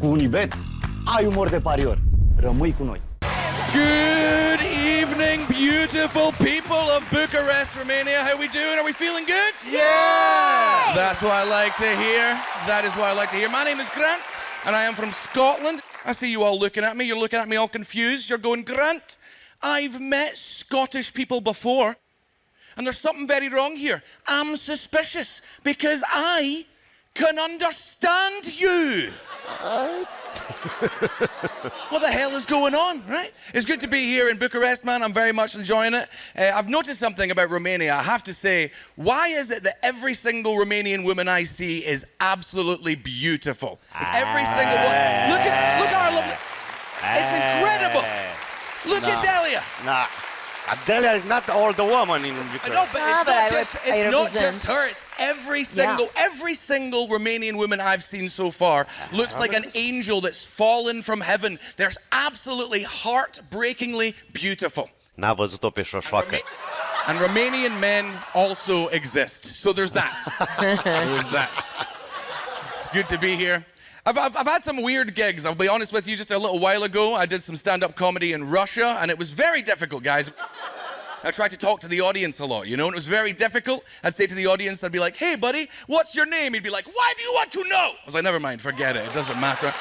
cu Unibet, ai umor de parior. Rămâi cu noi. Good evening, beautiful people of Bucharest, Romania. How we doing? Are we feeling good? Yeah! That's what I like to hear. That is what I like to hear. My name is Grant, and I am from Scotland. I see you all looking at me. You're looking at me all confused. You're going, Grant, I've met Scottish people before, and there's something very wrong here. I'm suspicious because I can understand you. What the hell is going on, right? It's good to be here in Bucharest, man. I'm very much enjoying it. I've noticed something about Romania. I have to say, why is it that every single Romanian woman I see is absolutely beautiful? Like every single one. Look how I love it. It's incredible. Look at Delia. Nah. Delia is not all the woman in Bucharest. No, but it's not just her. It's every single Romanian woman I've seen so far looks like an angel that's fallen from heaven. They're absolutely heartbreakingly beautiful. N-a văzut-o pe șoșoacă. And Romanian men also exist. So there's that. There's that. It's good to be here. I've had some weird gigs, I'll be honest with you. Just a little while ago, I did some stand-up comedy in Russia, and it was very difficult, guys. I tried to talk to the audience a lot, you know, and it was very difficult. I'd say to the audience, I'd be like, hey, buddy, what's your name? He'd be like, why do you want to know? I was like, never mind, forget it. It doesn't matter.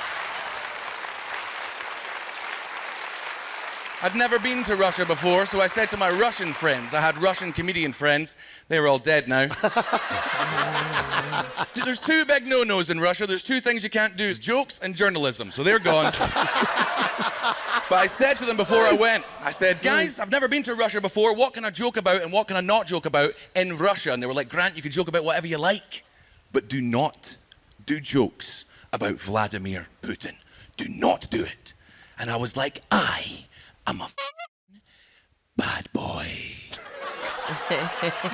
I'd never been to Russia before, so I said to my Russian friends, I had Russian comedian friends, they were all dead now. There's two big no-nos in Russia. There's two things you can't do, jokes and journalism, so they're gone. But I said to them before I went, I said, guys, I've never been to Russia before. What can I joke about and what can I not joke about in Russia? And they were like, Grant, you can joke about whatever you like, but do not do jokes about Vladimir Putin. Do not do it. And I was like, I'm a bad boy.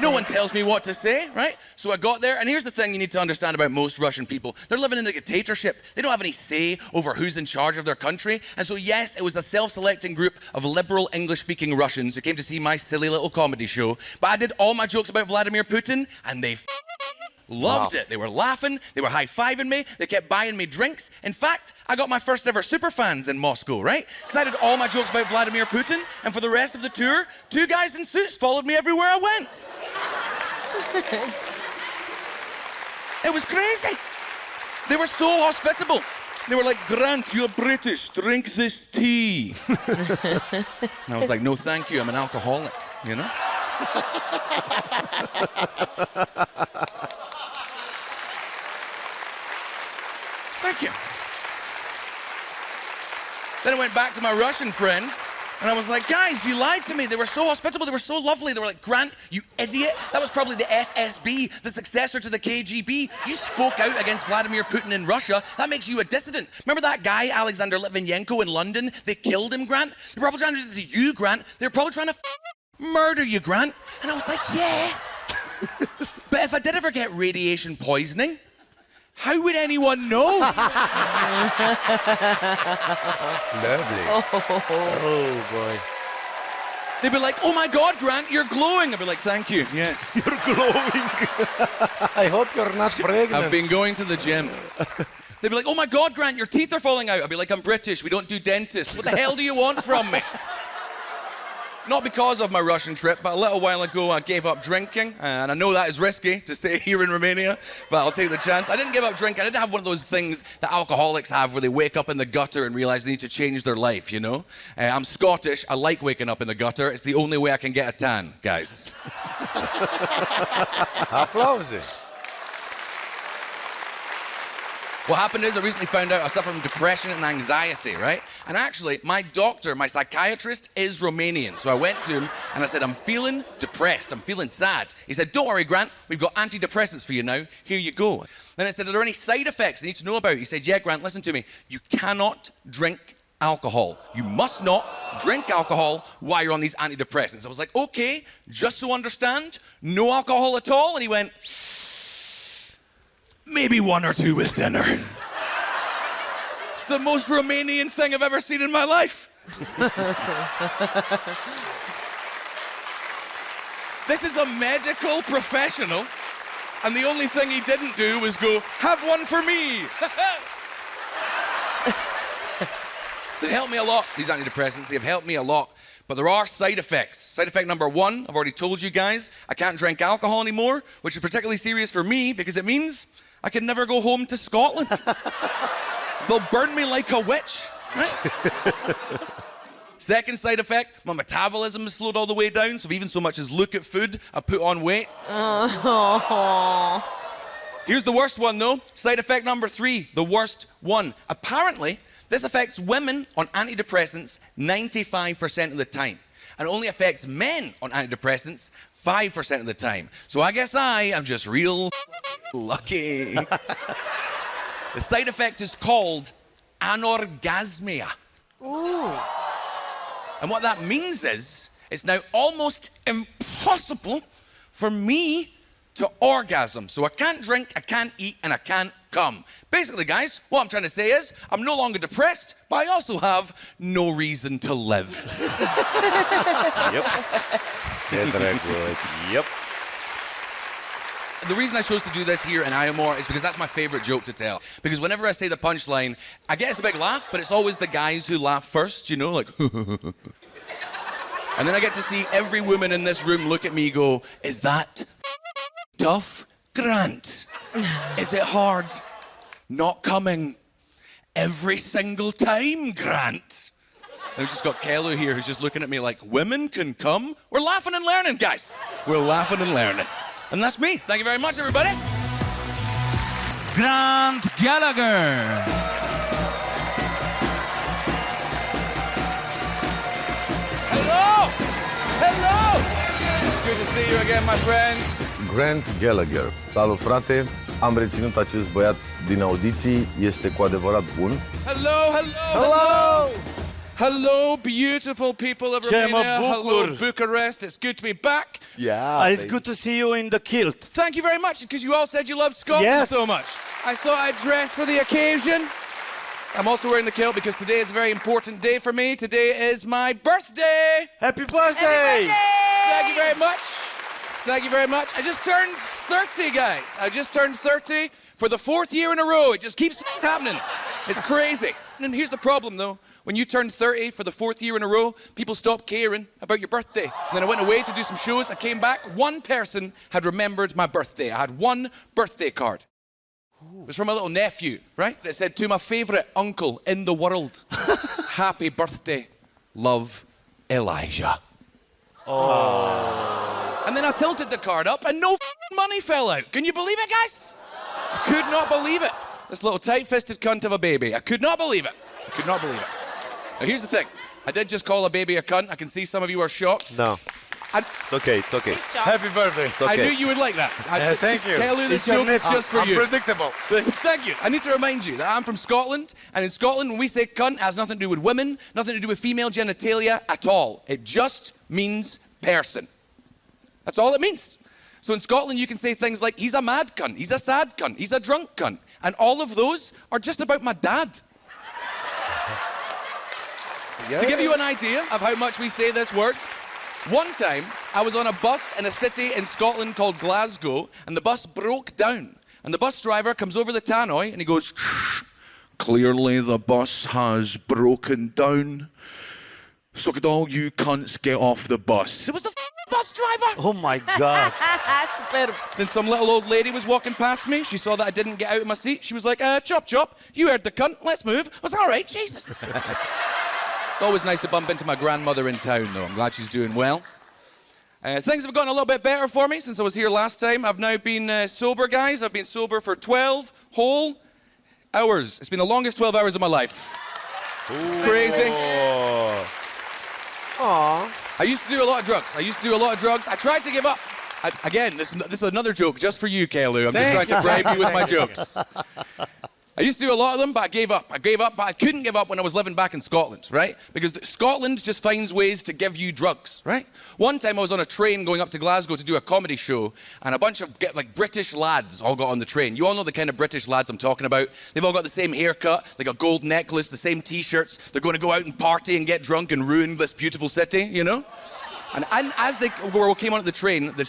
No one tells me what to say, right? So I got there, and here's the thing you need to understand about most Russian people. They're living in a dictatorship. They don't have any say over who's in charge of their country. And so, yes, it was a self-selecting group of liberal English-speaking Russians who came to see my silly little comedy show. But I did all my jokes about Vladimir Putin, and they loved it. They were laughing. They were high-fiving me. They kept buying me drinks. In fact, I got my first ever superfans in Moscow, right? Because I did all my jokes about Vladimir Putin, and for the rest of the tour, two guys in suits followed me everywhere I went. It was crazy. They were so hospitable. They were like, Grant, you're British. Drink this tea. And I was like, no, thank you. I'm an alcoholic, you know? Thank you. Then I went back to my Russian friends, and I was like, guys, you lied to me. They were so hospitable. They were so lovely. They were like, Grant, you idiot. That was probably the FSB, the successor to the KGB. You spoke out against Vladimir Putin in Russia. That makes you a dissident. Remember that guy, Alexander Litvinenko, in London? They killed him, Grant. They were probably trying to do this to you, Grant. They were probably trying to murder you, Grant. And I was like, yeah. But if I did ever get radiation poisoning, how would anyone know? Lovely. Oh, boy. They'd be like, oh my God, Grant, you're glowing. I'd be like, thank you, yes. You're glowing. I hope you're not pregnant. I've been going to the gym. They'd be like, oh my God, Grant, your teeth are falling out. I'd be like, I'm British, we don't do dentists. What the hell do you want from me? Not because of my Russian trip, but a little while ago I gave up drinking, and I know that is risky to say here in Romania, but I'll take the chance. I didn't give up drinking. I didn't have one of those things that alcoholics have where they wake up in the gutter and realize they need to change their life, you know? I'm Scottish. I like waking up in the gutter. It's the only way I can get a tan, guys. Applause. What happened is I recently found out I suffer from depression and anxiety, right? And actually, my doctor, my psychiatrist, is Romanian. So I went to him and I said, I'm feeling depressed. I'm feeling sad. He said, don't worry, Grant. We've got antidepressants for you now. Here you go. Then I said, are there any side effects I need to know about? He said, yeah, Grant, listen to me. You cannot drink alcohol. You must not drink alcohol while you're on these antidepressants. I was like, okay, just so understand, no alcohol at all? And he went, maybe one or two with dinner. It's the most Romanian thing I've ever seen in my life. This is a medical professional, and the only thing he didn't do was go, have one for me. They help me a lot, these antidepressants. They've helped me a lot. But there are side effects. Side effect number one, I've already told you guys, I can't drink alcohol anymore, which is particularly serious for me because it means I can never go home to Scotland. They'll burn me like a witch. Right? Second side effect, my metabolism is slowed all the way down, so even so much as look at food, I put on weight. Here's the worst one though. Side effect number three, the worst one. Apparently, this affects women on antidepressants 95% of the time, and only affects men on antidepressants 5% of the time. So I guess I am just real lucky. The side effect is called anorgasmia. Ooh. And what that means is, it's now almost impossible for me to orgasm. So I can't drink, I can't eat, and I can't come. Basically, guys, what I'm trying to say is, I'm no longer depressed, but I also have no reason to live. Yep. Yep. The reason I chose to do this here in iUmor is because that's my favorite joke to tell. Because whenever I say the punchline, I get a big laugh, but it's always the guys who laugh first, you know, like and then I get to see every woman in this room look at me go, is that tough, Grant? Is it hard not coming every single time, Grant? And we've just got Kello here who's just looking at me like, women can come? We're laughing and learning, guys. We're laughing and learning. And that's me. Thank you very much, everybody. Grant Gallagher. Hello! Hello! Good to see you again, my friend. Grant Gallagher. Salut, frate. Am reținut acest băiat din audiții. Este cu adevărat bun. Hello, hello, hello! Hello, beautiful people of Romania. Hello, Bucharest. It's good to be back. Yeah. It's good to see you in the kilt. Thank you very much, because you all said you love Scotland Yes. so much. I thought I'd dress for the occasion. I'm also wearing the kilt because today is a very important day for me. Today is my birthday. Happy birthday! Thank you very much. Thank you very much. I just turned 30, guys. I just turned 30 for the 4th year in a row. It just keeps happening. It's crazy. And here's the problem, though. When you turn 30 for the 4th year in a row, people stop caring about your birthday. And then I went away to do some shows. I came back. One person had remembered my birthday. I had one birthday card. It was from a little nephew, right? It said, to my favourite uncle in the world, happy birthday, love, Elijah. Oh. And then I tilted the card up and no money fell out. Can you believe it, guys? I could not believe it. This little tight-fisted cunt of a baby. I could not believe it. I could not believe it. Now, here's the thing. I did just call a baby a cunt. I can see some of you are shocked. No. It's okay, it's okay. Happy birthday. It's okay. I knew you would like that. Thank you. Kello, this joke is just for you. Unpredictable. Thank you. I need to remind you that I'm from Scotland, and in Scotland, when we say cunt, it has nothing to do with women, nothing to do with female genitalia at all. It just means person. That's all it means. So in Scotland, you can say things like, he's a mad cunt, he's a sad cunt, he's a drunk cunt. And all of those are just about my dad. Yeah. To give you an idea of how much we say this word, one time, I was on a bus in a city in Scotland called Glasgow, and the bus broke down. And the bus driver comes over the tannoy, and he goes, clearly the bus has broken down. So could all you cunts get off the bus? It was the bus driver! Oh my God. Super. Then some little old lady was walking past me. She saw that I didn't get out of my seat. She was like, chop, chop, you heard the cunt, let's move. I was all right, Jesus. It's always nice to bump into my grandmother in town, though. I'm glad she's doing well. Things have gotten a little bit better for me since I was here last time. I've now been sober, guys. I've been sober for 12 whole hours. It's been the longest 12 hours of my life. It's crazy. Aww. I used to do a lot of drugs. I tried to give up. Again, this is another joke just for you, Kello. I'm just trying to bribe you with my jokes. I used to do a lot of them, but I gave up, but I couldn't give up when I was living back in Scotland, right? Because Scotland just finds ways to give you drugs, right? One time I was on a train going up to Glasgow to do a comedy show, and a bunch of British lads all got on the train. You all know the kind of British lads I'm talking about. They've all got the same haircut, like a gold necklace, the same t-shirts. They're going to go out and party and get drunk and ruin this beautiful city, you know? And as they came onto the train, the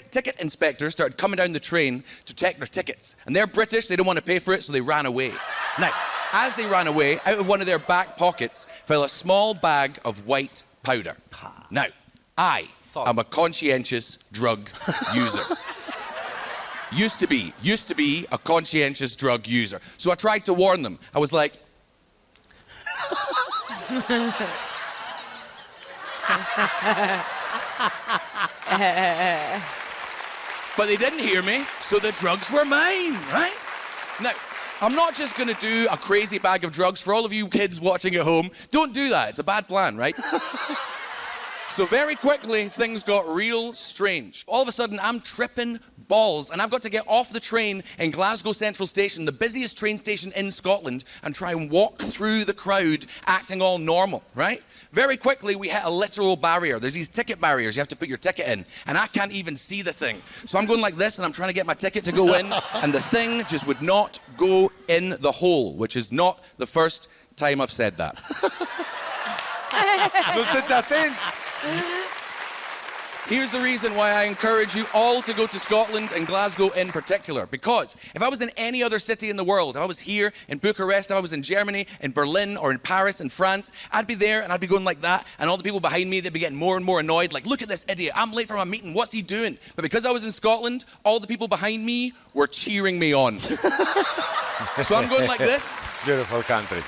ticket inspectors started coming down the train to check their tickets. And they're British, they don't want to pay for it, so they ran away. Now, as they ran away, out of one of their back pockets fell a small bag of white powder. Now, I am a conscientious drug user. Used to be a conscientious drug user. So I tried to warn them. I was like, but they didn't hear me, so the drugs were mine, right? Now, I'm not just gonna do a crazy bag of drugs. For all of you kids watching at home, don't do that. It's a bad plan, right? So very quickly, things got real strange. All of a sudden, I'm tripping balls, and I've got to get off the train in Glasgow Central Station, the busiest train station in Scotland, and try and walk through the crowd, acting all normal, right? Very quickly, we hit a literal barrier. There's these ticket barriers. You have to put your ticket in, and I can't even see the thing. So I'm going like this, and I'm trying to get my ticket to go in, and the thing just would not go in the hole, which is not the first time I've said that. Nu sunteți atenți? Here's the reason why I encourage you all to go to Scotland and Glasgow in particular. Because if I was in any other city in the world, if I was here in Bucharest, if I was in Germany, in Berlin, or in Paris, in France, I'd be there and I'd be going like that, and all the people behind me, they'd be getting more and more annoyed, like, look at this idiot, I'm late for my meeting, what's he doing? But because I was in Scotland, all the people behind me were cheering me on. So I'm going like this. Beautiful country.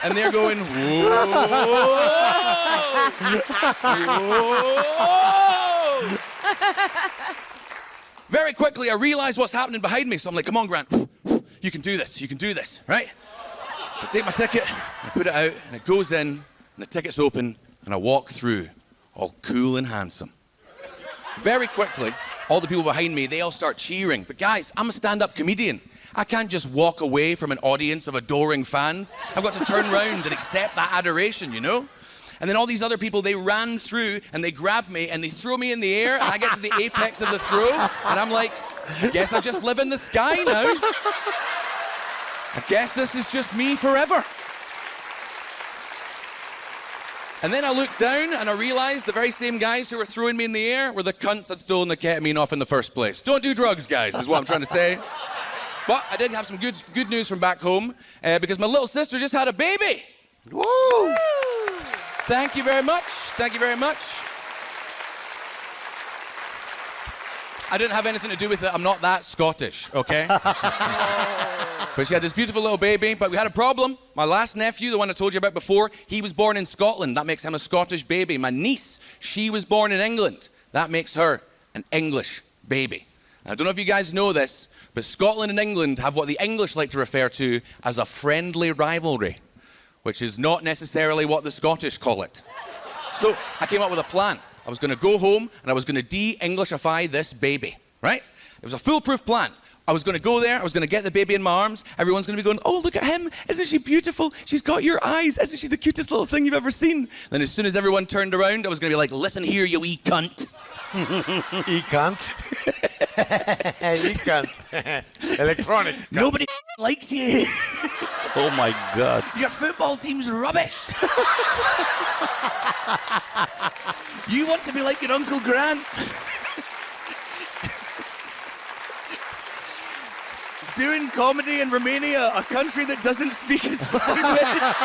And they're going, whoa! Whoa! Very quickly, I realize what's happening behind me, so I'm like, come on, Grant, you can do this, right? So I take my ticket, I put it out, and it goes in, and the ticket's open, and I walk through, all cool and handsome. Very quickly, all the people behind me, they all start cheering. But guys, I'm a stand-up comedian. I can't just walk away from an audience of adoring fans. I've got to turn around and accept that adoration, you know? And then all these other people, they ran through and they grab me and they throw me in the air, and I get to the apex of the throw, and I'm like, I guess I just live in the sky now. I guess this is just me forever. And then I looked down and I realized the very same guys who were throwing me in the air were the cunts that stolen the ketamine off in the first place. Don't do drugs, guys, is what I'm trying to say. But I did have some good news from back home, because my little sister just had a baby. Woo! Thank you very much. Thank you very much. I didn't have anything to do with it. I'm not that Scottish, okay? But she had this beautiful little baby, but we had a problem. My last nephew, the one I told you about before, he was born in Scotland. That makes him a Scottish baby. My niece, she was born in England. That makes her an English baby. And I don't know if you guys know this, but Scotland and England have what the English like to refer to as a friendly rivalry, which is not necessarily what the Scottish call it. So I came up with a plan. I was going to go home and I was going to de-Englishify this baby, right? It was a foolproof plan. I was going to go there, I was going to get the baby in my arms, everyone's going to be going, oh, look at him, isn't she beautiful? She's got your eyes, isn't she the cutest little thing you've ever seen? Then as soon as everyone turned around, I was going to be like, listen here, you wee cunt. E cunt? E cunt. Electronic. Nobody likes you. Oh my God. Your football team's rubbish. You want to be like your Uncle Grant. Doing comedy in Romania, a country that doesn't speak his language.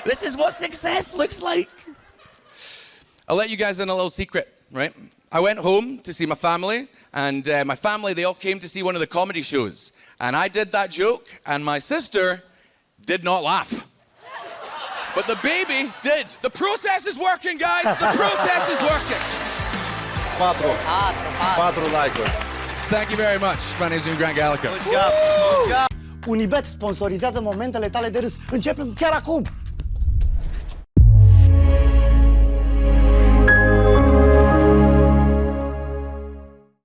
This is what success looks like. I'll let you guys in a little secret, right? I went home to see my family, and my family, they all came to see one of the comedy shows. And I did that joke, and my sister did not laugh. But the baby did. The process is working, guys. The process is working. 4 like-uri. Thank you very much. My name is Grant Gallagher. Unibet sponsorizează momentele tale de râs. Începem chiar acum.